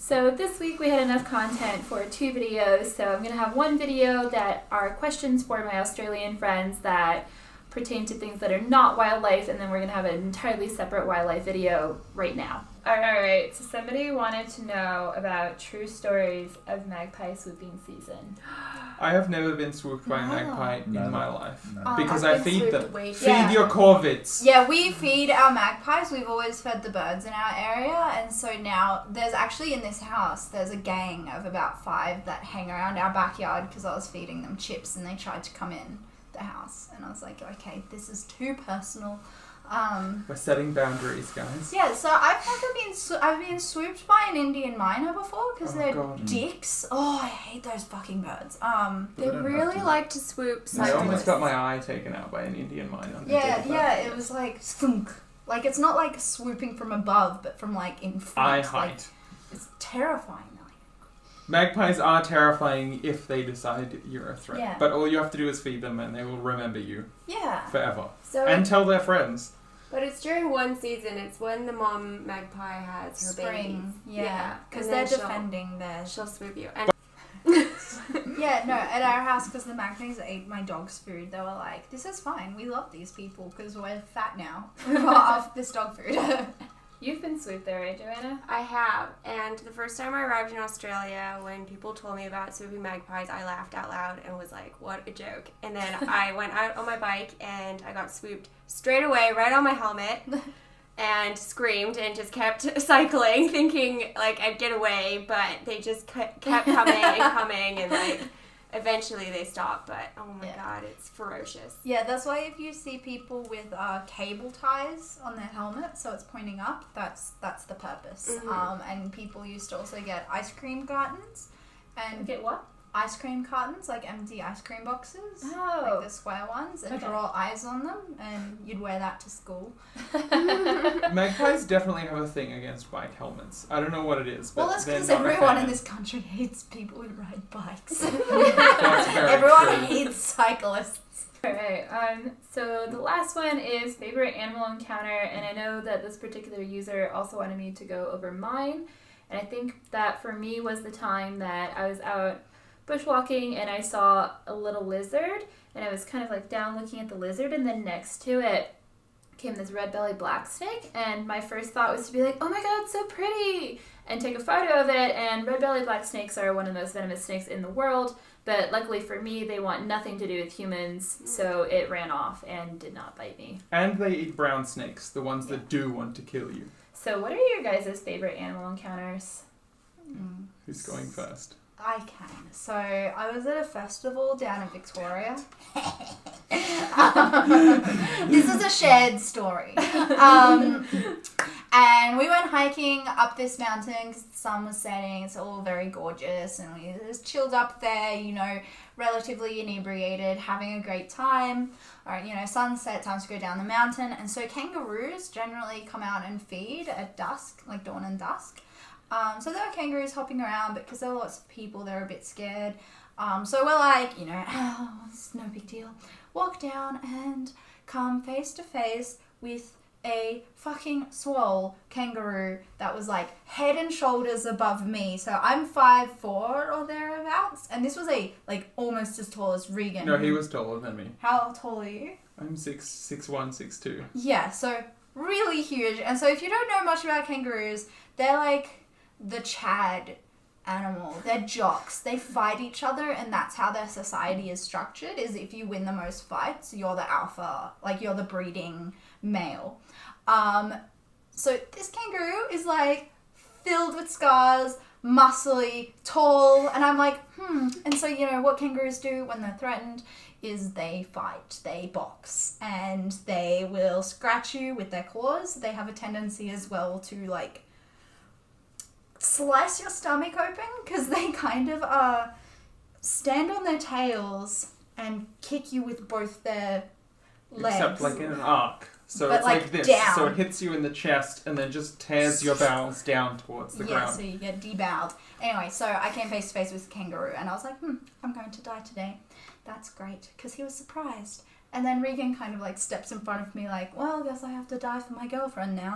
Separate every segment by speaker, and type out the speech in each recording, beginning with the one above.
Speaker 1: So this week we had enough content for 2 videos, so I'm going to have one video that are questions for my Australian friends that pertain to things that are not wildlife, and then we're going to have an entirely separate wildlife video right now. Alright, so somebody wanted to know about true stories of magpie swooping season.
Speaker 2: I have never been swooped by a magpie in my life.
Speaker 3: No.
Speaker 2: Because I feed them. Feed
Speaker 3: Yeah.
Speaker 2: your corvids.
Speaker 3: Yeah, we feed our magpies. We've always fed the birds in our area, and so now there's actually in this house, there's a gang of about 5 that hang around our backyard because I was feeding them chips and they tried to come in the house, and I was like, okay, this is too personal.
Speaker 2: We're setting boundaries, guys.
Speaker 3: Yeah, so I've been swooped by an Indian myna before because they're
Speaker 2: God.
Speaker 3: dicks. Oh, I hate those fucking birds.
Speaker 4: They really like to swoop
Speaker 2: I almost
Speaker 4: cyclists.
Speaker 2: got my eye taken out by an Indian myna.
Speaker 3: Yeah, it was like thunk. Like it's not like swooping from above, but from like in front.
Speaker 2: Eye
Speaker 3: Like,
Speaker 2: height.
Speaker 3: it's terrifying.
Speaker 2: Magpies are terrifying if they decide you're a threat.
Speaker 3: Yeah.
Speaker 2: But all you have to do is feed them and they will remember you
Speaker 3: Yeah.
Speaker 2: forever.
Speaker 4: So,
Speaker 2: And tell their friends.
Speaker 4: but it's during one season. It's when the mom magpie has her
Speaker 3: Spring.
Speaker 4: babies.
Speaker 3: Yeah. Because
Speaker 4: and
Speaker 3: they're
Speaker 4: then
Speaker 3: defending their.
Speaker 4: She'll swoop you. And
Speaker 3: Yeah, no, at our house, because the magpies ate my dog's food, they were like, this is fine. We love these people because we're fat now. We're off this dog food.
Speaker 1: You've been swooped there, right, Joanna?
Speaker 4: I have. And the first time I arrived in Australia, when people told me about swooping magpies, I laughed out loud and was like, what a joke. And then I went out on my bike and I got swooped straight away, right on my helmet, and screamed and just kept cycling, thinking like I'd get away, but they just kept coming and coming, and like eventually they stopped. But oh my god, it's ferocious.
Speaker 3: Yeah, that's why if you see people with cable ties on their helmet, so it's pointing up, that's the purpose.
Speaker 4: Mhm.
Speaker 3: And people used to also get ice cream cartons and
Speaker 1: Get what?
Speaker 3: ice cream cartons, like empty ice cream boxes,
Speaker 1: Oh.
Speaker 3: like the square ones, and
Speaker 1: Okay.
Speaker 3: draw eyes on them, and you'd wear that to school.
Speaker 2: Magpies definitely have a thing against bike helmets. I don't know what it is, but
Speaker 3: Well, that's
Speaker 2: they're
Speaker 3: because
Speaker 2: not a
Speaker 3: everyone
Speaker 2: fan.
Speaker 3: in this country hates people who ride bikes.
Speaker 2: That's very
Speaker 3: Everyone
Speaker 2: true.
Speaker 3: hates cyclists.
Speaker 1: Alright, so the last one is favorite animal encounter, and I know that this particular user also wanted me to go over mine, and I think that for me was the time that I was out bushwalking and I saw a little lizard, and I was kind of like down looking at the lizard, and then next to it came this red-bellied black snake, and my first thought was to be like, oh my god, it's so pretty, and take a photo of it. And red-bellied black snakes are one of the most venomous snakes in the world, but luckily for me, they want nothing to do with humans, so it ran off and did not bite me.
Speaker 2: And they eat brown snakes, the ones that do want to kill you.
Speaker 1: So what are your guys' favorite animal encounters?
Speaker 2: Who's going first?
Speaker 3: I can. So I was at a festival down in Victoria. This is a shared story. And we went hiking up this mountain because the sun was setting. It's all very gorgeous, and we just chilled up there, you know, relatively inebriated, having a great time. All right, you know, sunset, time to go down the mountain. And so kangaroos generally come out and feed at dusk, like dawn and dusk. So there were kangaroos hopping around, but because there were lots of people, they were a bit scared. So we're like, you know, oh, it's no big deal. Walk down and come face to face with a fucking swole kangaroo that was like head and shoulders above me. So I'm 5'4" or thereabouts, and this was like almost as tall as Regan.
Speaker 2: No, he was taller than me.
Speaker 3: How tall are you?
Speaker 2: I'm 6'1", 6'2".
Speaker 3: Yeah, so really huge. And so if you don't know much about kangaroos, they're like the Chad animal. They're jocks. They fight each other, and that's how their society is structured, is if you win the most fights, you're the alpha, like you're the breeding male. So this kangaroo is like filled with scars, muscly, tall, and I'm like, And so, you know, what kangaroos do when they're threatened is they fight, they box, and they will scratch you with their claws. They have a tendency as well to like slice your stomach open, because they kind of stand on their tails and kick you with both their legs.
Speaker 2: Except like in an arc. So
Speaker 3: But
Speaker 2: it's like
Speaker 3: like
Speaker 2: this.
Speaker 3: down.
Speaker 2: So it hits you in the chest and then just tears your bowels down towards the
Speaker 3: Yeah,
Speaker 2: ground.
Speaker 3: so you get deboweled. Anyway, so I came face to face with a kangaroo, and I was like, I'm going to die today. That's great, because he was surprised. And then Regan kind of like steps in front of me like, well, I guess I have to die for my girlfriend now.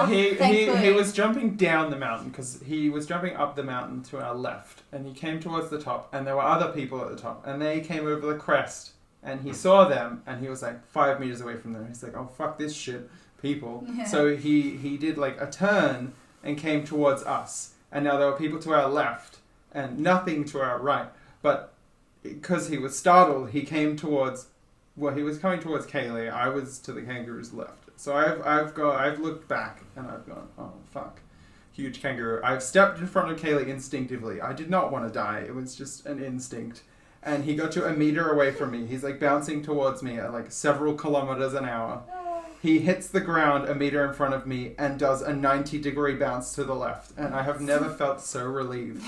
Speaker 3: Aw,
Speaker 2: he
Speaker 3: thankfully.
Speaker 2: was jumping down the mountain because he was jumping up the mountain to our left, and he came towards the top, and there were other people at the top, and they came over the crest, and he saw them, and he was like 5 meters away from them. He's like, oh fuck this shit, people.
Speaker 3: Yeah.
Speaker 2: So he did like a turn and came towards us, and now there were people to our left and nothing to our right, but because he was startled, he came towards. Well, he was coming towards Kaylee. I was to the kangaroo's left. So I've looked back and I've gone, oh fuck, huge kangaroo. I've stepped in front of Kaylee instinctively. I did not want to die. It was just an instinct. And he got to a meter away from me. He's like bouncing towards me at like several kilometers an hour. He hits the ground a meter in front of me and does a 90-degree bounce to the left. And I have never felt so relieved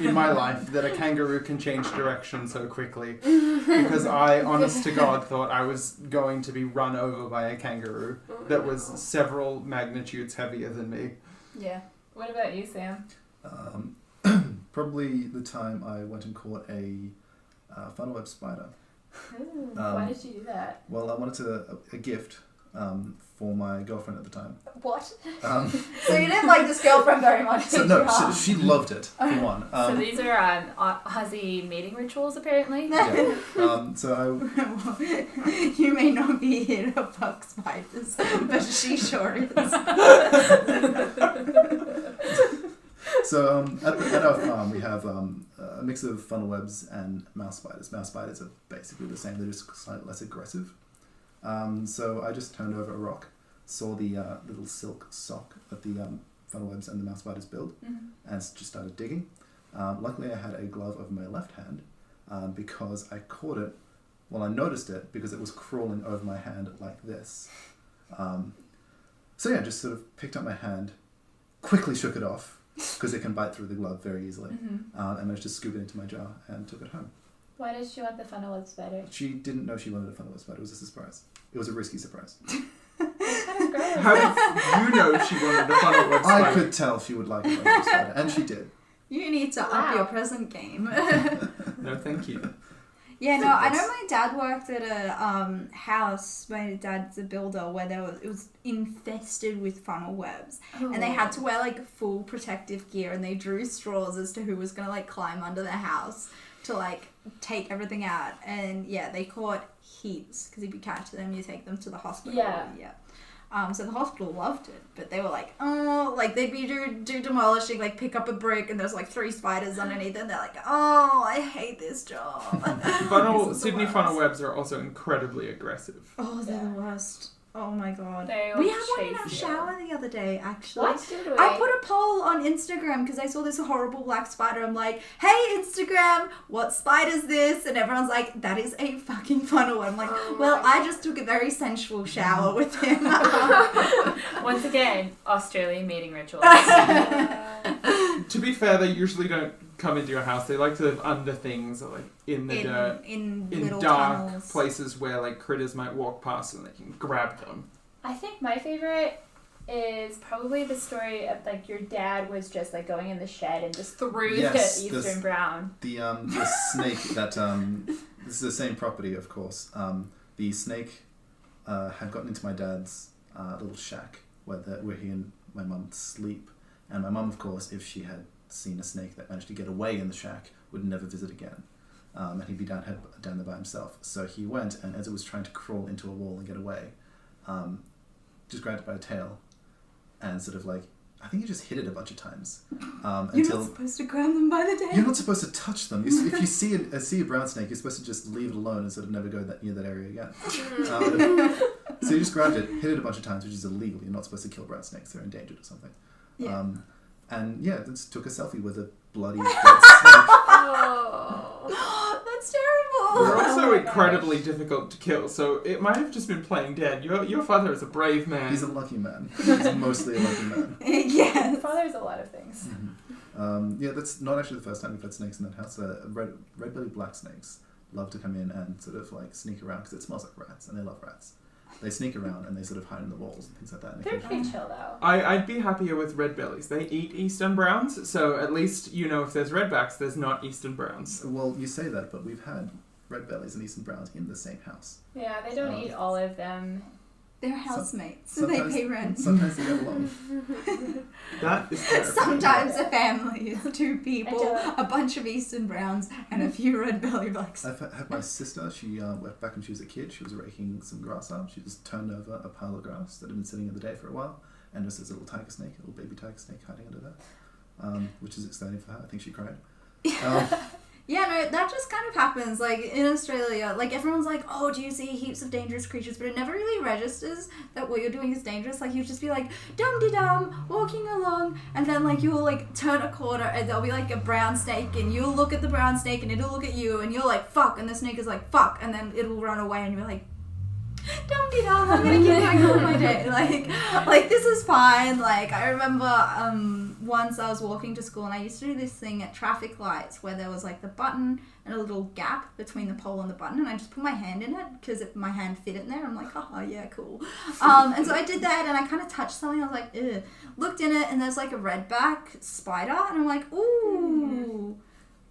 Speaker 2: in my life that a kangaroo can change direction so quickly. Because I, honest to God, thought I was going to be run over by a kangaroo that was several magnitudes heavier than me.
Speaker 3: Yeah.
Speaker 1: What about you, Sam?
Speaker 5: Probably the time I went and caught a funnel web spider.
Speaker 1: Ooh, why did you do that?
Speaker 5: Well, I wanted a gift for my girlfriend at the time.
Speaker 3: What?
Speaker 5: So
Speaker 3: So you didn't like this girlfriend very much, did
Speaker 5: no,
Speaker 3: you?
Speaker 5: she loved it for one.
Speaker 1: So these are Aussie mating rituals, apparently.
Speaker 5: Yeah. So
Speaker 3: You may not be here to fuck spiders, but she sure is.
Speaker 5: So at our farm we have a mix of funnel webs and mouse spiders. Mouse spiders are basically the same; they're just slightly less aggressive. So I just turned over a rock, saw the little silk sock that the funnel webs and the mouse spiders build, and just started digging. Luckily, I had a glove over my left hand because I caught it. Well, I noticed it because it was crawling over my hand like this. So yeah, just sort of picked up my hand, quickly shook it off because it can bite through the glove very easily, and managed to scoop it into my jar and took it home.
Speaker 1: Why did she want the funnel web spider?
Speaker 5: She didn't know she wanted a funnel web spider. It was a surprise. It was a risky surprise.
Speaker 2: How did you know she wanted a funnel web spider?
Speaker 5: I could tell she would like a funnel web spider, and she did.
Speaker 3: You need to up your present game.
Speaker 2: No, thank you.
Speaker 3: Yeah, no, I know my dad worked at a house. My dad's a builder where it was infested with funnel webs, and they had to wear like full protective gear, and they drew straws as to who was gonna like climb under the house to like take everything out. And yeah, they caught heaps because if you catch them, you take them to the hospital.
Speaker 1: Yeah.
Speaker 3: So the hospital loved it, but they were like, oh, like they'd be do demolishing, like pick up a brick and there's like 3 spiders underneath it, and they're like, oh, I hate this job.
Speaker 2: Sydney funnel webs are also incredibly aggressive.
Speaker 3: Oh, they're the worst. Oh my god.
Speaker 1: They
Speaker 3: We
Speaker 1: will
Speaker 3: had one in our
Speaker 1: chase you.
Speaker 3: shower the other day, actually.
Speaker 1: What? Give it away.
Speaker 3: I put a poll on Instagram because I saw this horrible black spider. I'm like, hey, Instagram, what spider's this? And everyone's like, that is a fucking funnel. I'm like, well, I just took a very sensual shower with him.
Speaker 1: Once again, Australian mating rituals.
Speaker 2: To be fair, they usually don't come into your house. They like to live under things, or like in the dirt,
Speaker 3: in
Speaker 2: in
Speaker 3: little
Speaker 2: dark
Speaker 3: tunnels.
Speaker 2: places where like critters might walk past and they can grab them.
Speaker 1: I think my favorite is probably the story of like your dad was just like going in the shed and just threw
Speaker 5: Yes,
Speaker 1: the Eastern brown.
Speaker 5: The snake that this is the same property, of course. The snake had gotten into my dad's little shack where he and my mum sleep, and my mum, of course, if she had seen a snake that managed to get away in the shack, would never visit again, and he'd be down there by himself. So he went, and as it was trying to crawl into a wall and get away, just grabbed it by the tail, and sort of like, I think he just hit it a bunch of times.
Speaker 3: You're
Speaker 5: until
Speaker 3: not supposed to grab them by the tail.
Speaker 5: You're not supposed to touch them. If you see a brown snake, you're supposed to just leave it alone and sort of never go near that area again. So you just grabbed it, hit it a bunch of times, which is illegal. You're not supposed to kill brown snakes; they're endangered or something.
Speaker 3: Yeah.
Speaker 5: And yeah, just took a selfie with a bloody dead snake.
Speaker 1: Oh.
Speaker 3: That's terrible.
Speaker 2: They're also
Speaker 1: Oh my
Speaker 2: incredibly difficult to kill, so it might have just been playing dead. Your father is a brave man.
Speaker 5: He's a lucky man. He's mostly a lucky man.
Speaker 3: Yes.
Speaker 1: Father's a lot of things.
Speaker 5: Yeah, that's not actually the first time we've had snakes in that house. Red-bellied black snakes love to come in and sort of like sneak around because it smells like rats, and they love rats. They sneak around and they sort of hide in the walls and things like that. And
Speaker 1: They're pretty chill though.
Speaker 2: I'd be happier with red bellies. They eat Eastern Browns, so at least you know if there's redbacks, there's not Eastern Browns.
Speaker 5: Well, you say that, but we've had red bellies and Eastern Browns in the same house.
Speaker 1: Yeah, they don't eat all of them.
Speaker 3: They're housemates, so they pay rent.
Speaker 5: Sometimes they get along.
Speaker 2: That is terrifying.
Speaker 3: Sometimes a family is 2 people,
Speaker 1: don't-
Speaker 3: a bunch of Eastern Browns, and a few red belly blacks.
Speaker 5: I've had my sister, she, back when she was a kid, she was raking some grass up. She just turned over a pile of grass that had been sitting in the day for a while, and just there's a little tiger snake, a little baby tiger snake hiding under there, which is exciting for her. I think she cried.
Speaker 3: Yeah, no, that just kind of happens. Like, in Australia, like, everyone's like, oh, do you see heaps of dangerous creatures? But it never really registers that what you're doing is dangerous. Like, you just be like, dum-de-dum, walking along, and then, like, you'll, like, turn a corner, and there'll be, like, a brown snake, and you'll look at the brown snake, and it'll look at you, and you're like, fuck, and the snake is like, fuck, and then it'll run away, and you're like, dum-de-dum, I'm gonna keep going on my day. Like, this is fine. Like, I remember, once I was walking to school, and I used to do this thing at traffic lights where there was, like, the button and a little gap between the pole and the button, and I just put my hand in it because my hand fit in there. I'm like, oh, yeah, cool. And so I did that, and I kind of touched something. I was like, ugh. Looked in it, and there's, like, a redback spider, and I'm like, ooh.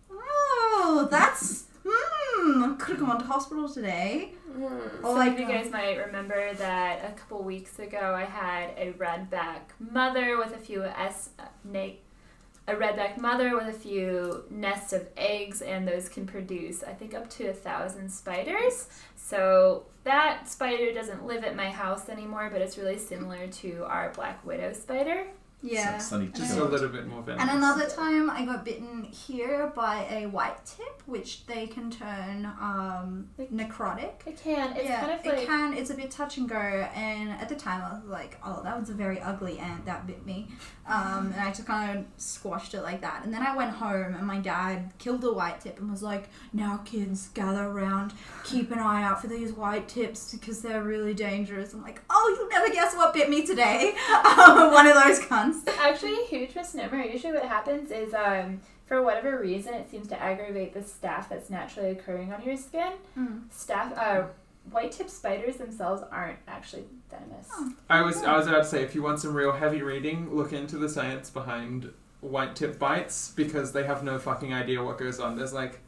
Speaker 3: Oh, that's... could have gone to hospital today.
Speaker 1: Some of you guys might remember that a couple weeks ago I had a redback mother with a few nests of eggs, and those can produce, I think, up to 1,000 spiders. So that spider doesn't live at my house anymore, but it's really similar to our black widow spider.
Speaker 3: Yeah.
Speaker 5: Sunny
Speaker 2: Just a little bit more venomous.
Speaker 3: And another time I got bitten here by a white tip, which they can turn necrotic.
Speaker 1: It can. It's
Speaker 3: yeah,
Speaker 1: kind of
Speaker 3: it
Speaker 1: like...
Speaker 3: can. It's a bit touch and go. And at the time I was like, oh, that was a very ugly ant that bit me. And I just kind of squashed it like that. And then I went home and my dad killed a white tip and was like, now kids, gather around, keep an eye out for these white tips because they're really dangerous. I'm like, oh, you'll never guess what bit me today. One of those cunts.
Speaker 1: Actually, a huge misnomer. Usually what happens is, for whatever reason, it seems to aggravate the staph that's naturally occurring on your skin. White-tip spiders themselves aren't actually venomous.
Speaker 2: I was about to say, if you want some real heavy reading, look into the science behind white-tip bites, because they have no fucking idea what goes on. There's like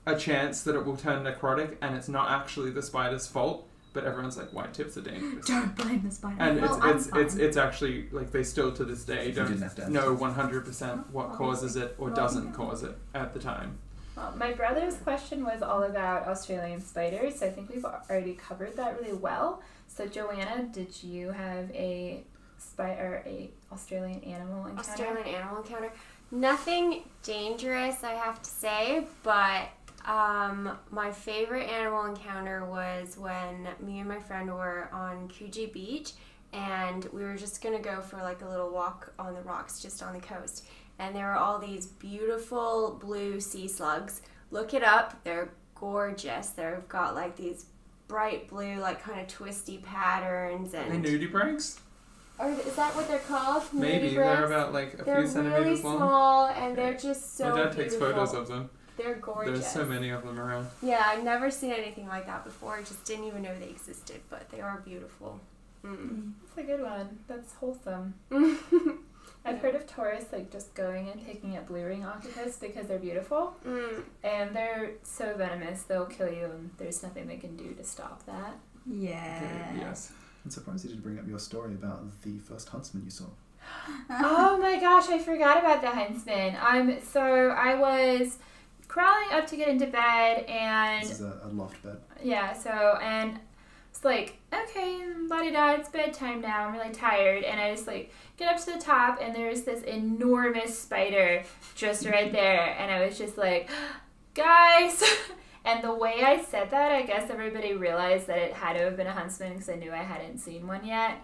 Speaker 2: a chance that it will turn necrotic, and it's not actually the spider's fault. But everyone's like, white tips are dangerous.
Speaker 3: Don't blame the spider.
Speaker 2: And
Speaker 3: well,
Speaker 2: it's actually, like, they still to this day don't know 100% what causes it or doesn't cause it at the time.
Speaker 1: Well, my brother's question was all about Australian spiders, so I think we've already covered that really well. So Joanna, did you have a Australian animal encounter?
Speaker 4: Australian animal encounter. Nothing dangerous, I have to say, but my favorite animal encounter was when me and my friend were on Coogee Beach, and we were just gonna go for like a little walk on the rocks just on the coast, and there were all these beautiful blue sea slugs. Look it up, they're gorgeous. They've got like these bright blue, like kind of twisty patterns, and
Speaker 2: They nudibranchs?
Speaker 4: or is that what they're called?
Speaker 2: Maybe.
Speaker 4: Nudibranchs?
Speaker 2: They're about like a
Speaker 4: They're
Speaker 2: few centimeters
Speaker 4: really
Speaker 2: long.
Speaker 4: small, and they're just so
Speaker 2: My dad takes
Speaker 4: beautiful.
Speaker 2: photos of them.
Speaker 4: They're gorgeous.
Speaker 2: There's so many of them around.
Speaker 4: Yeah, I've never seen anything like that before. I just didn't even know they existed, but they are beautiful.
Speaker 1: That's a good one. That's wholesome. I've heard of tourists like just going and picking up blue ring octopus because they're beautiful, and they're so venomous they'll kill you, and there's nothing they can do to stop that.
Speaker 3: Yeah.
Speaker 2: Okay, yes.
Speaker 5: I'm surprised you didn't bring up your story about the first huntsman you saw.
Speaker 1: Oh my gosh, I forgot about the huntsman. So I was crawling up to get into bed, and
Speaker 5: This is a loft bed.
Speaker 1: yeah, so, and it's like, okay, la-di-da, it's bedtime now, I'm really tired, and I just like get up to the top, and there's this enormous spider just right there, and I was just like, guys, and the way I said that, I guess everybody realized that it had to have been a huntsman, because I knew I hadn't seen one yet.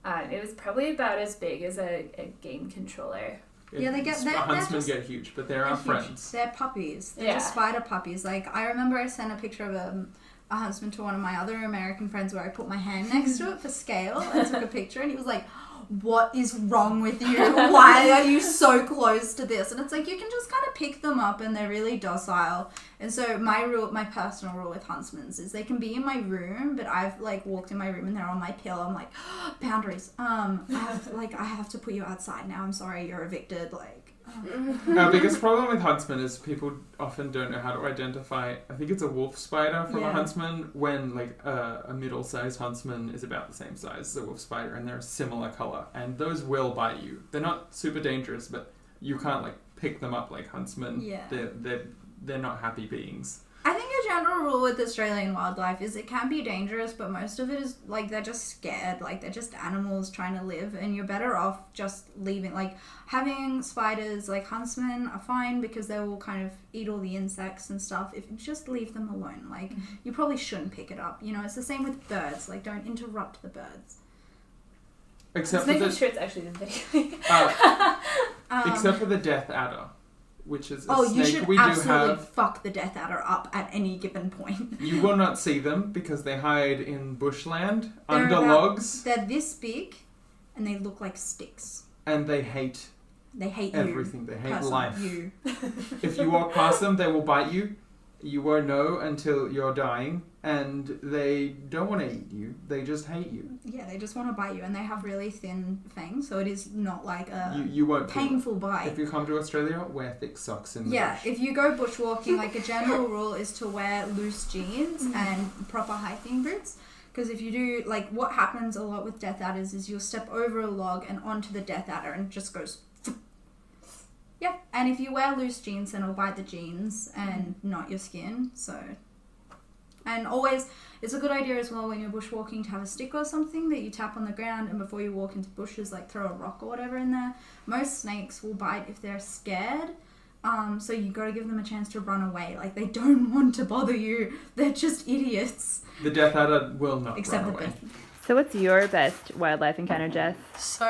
Speaker 1: It was probably about as big as a game controller.
Speaker 3: Yeah, they get- they're
Speaker 2: Huntsmen
Speaker 3: just-
Speaker 2: get huge, but they're our
Speaker 3: huge.
Speaker 2: friends.
Speaker 3: They're puppies. They're
Speaker 1: Yeah.
Speaker 3: just spider puppies. Like, I remember I sent a picture of a huntsman to one of my other American friends where I put my hand next to it for scale and took a picture, and he was like, what is wrong with you? Why are you so close to this? And it's like, you can just kind of pick them up and they're really docile. And so my personal rule with huntsmans is they can be in my room, but I've like walked in my room and they're on my pillow. I'm like, boundaries. I have to put you outside now. I'm sorry, you're evicted. Like,
Speaker 2: Our biggest problem with huntsmen is people often don't know how to identify. I think it's a wolf spider from a
Speaker 3: Yeah.
Speaker 2: huntsman when like a middle-sized huntsman is about the same size as a wolf spider and they're a similar color. And those will bite you. They're not super dangerous, but you can't like pick them up like huntsmen.
Speaker 3: Yeah.
Speaker 2: They're not happy beings.
Speaker 3: I think a general rule with Australian wildlife is it can be dangerous, but most of it is like they're just scared, like they're just animals trying to live, and you're better off just leaving. Like having spiders, like huntsmen, are fine because they will kind of eat all the insects and stuff. If you just leave them alone, like you probably shouldn't pick it up. You know, it's the same with birds. Like don't interrupt the birds.
Speaker 2: Except
Speaker 1: Just
Speaker 2: for
Speaker 1: making
Speaker 2: the
Speaker 1: sure it's actually the video.
Speaker 2: except for the death adder, which is a
Speaker 3: Oh,
Speaker 2: snake
Speaker 3: you should
Speaker 2: we do
Speaker 3: absolutely
Speaker 2: have.
Speaker 3: fuck the death adder up at any given point.
Speaker 2: You will not see them because they hide in bushland
Speaker 3: They're
Speaker 2: under
Speaker 3: about-
Speaker 2: logs,
Speaker 3: They're this big, and they look like sticks.
Speaker 2: and they hate
Speaker 3: They hate
Speaker 2: everything.
Speaker 3: you.
Speaker 2: They hate
Speaker 3: person,
Speaker 2: life.
Speaker 3: You.
Speaker 2: If you walk past them, they will bite you. You won't know until you're dying, and they don't want to eat you. They just hate you.
Speaker 3: Yeah, they just want to bite you, and they have really thin fangs, so it is not like a
Speaker 2: You won't feel it.
Speaker 3: painful bite.
Speaker 2: If you come to Australia, wear thick socks in the
Speaker 3: Yeah,
Speaker 2: bush.
Speaker 3: if you go bushwalking, like a general rule is to wear loose jeans and proper hiking boots. Because if you do, like, what happens a lot with death adders is you'll step over a log and onto the death adder and it just goes. Yeah, and if you wear loose jeans, then it'll bite the jeans and not your skin. So, and always, it's a good idea as well when you're bushwalking to have a stick or something that you tap on the ground, and before you walk into bushes, like throw a rock or whatever in there. Most snakes will bite if they're scared. So you got to give them a chance to run away. Like they don't want to bother you. They're just idiots.
Speaker 2: The death adder will not
Speaker 3: Except
Speaker 2: run
Speaker 3: the
Speaker 2: away.
Speaker 3: best.
Speaker 6: So what's your best wildlife encounter, Jess?
Speaker 7: So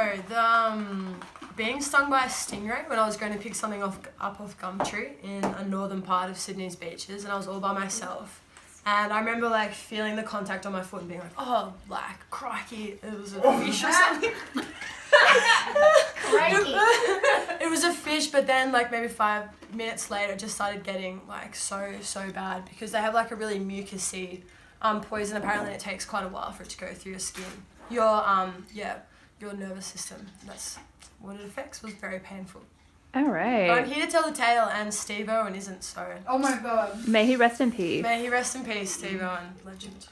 Speaker 7: being stung by a stingray when I was going to pick something up off Gumtree in a northern part of Sydney's beaches, and I was all by myself. And I remember like feeling the contact on my foot and being like, oh, like crikey, it was a fish or something.
Speaker 3: Crikey.
Speaker 7: It was a fish, but then like maybe 5 minutes later it just started getting like so bad because they have like a really mucousy poison apparently, and it takes quite a while for it to go through your skin. Your nervous system. That's what it affects. Was very painful.
Speaker 6: All
Speaker 7: But I'm
Speaker 6: right.
Speaker 7: here to tell the tale, and Steve Owen isn't, so
Speaker 3: Oh my god.
Speaker 6: May he rest in peace.
Speaker 7: may he rest in peace, Steve Owen, legend.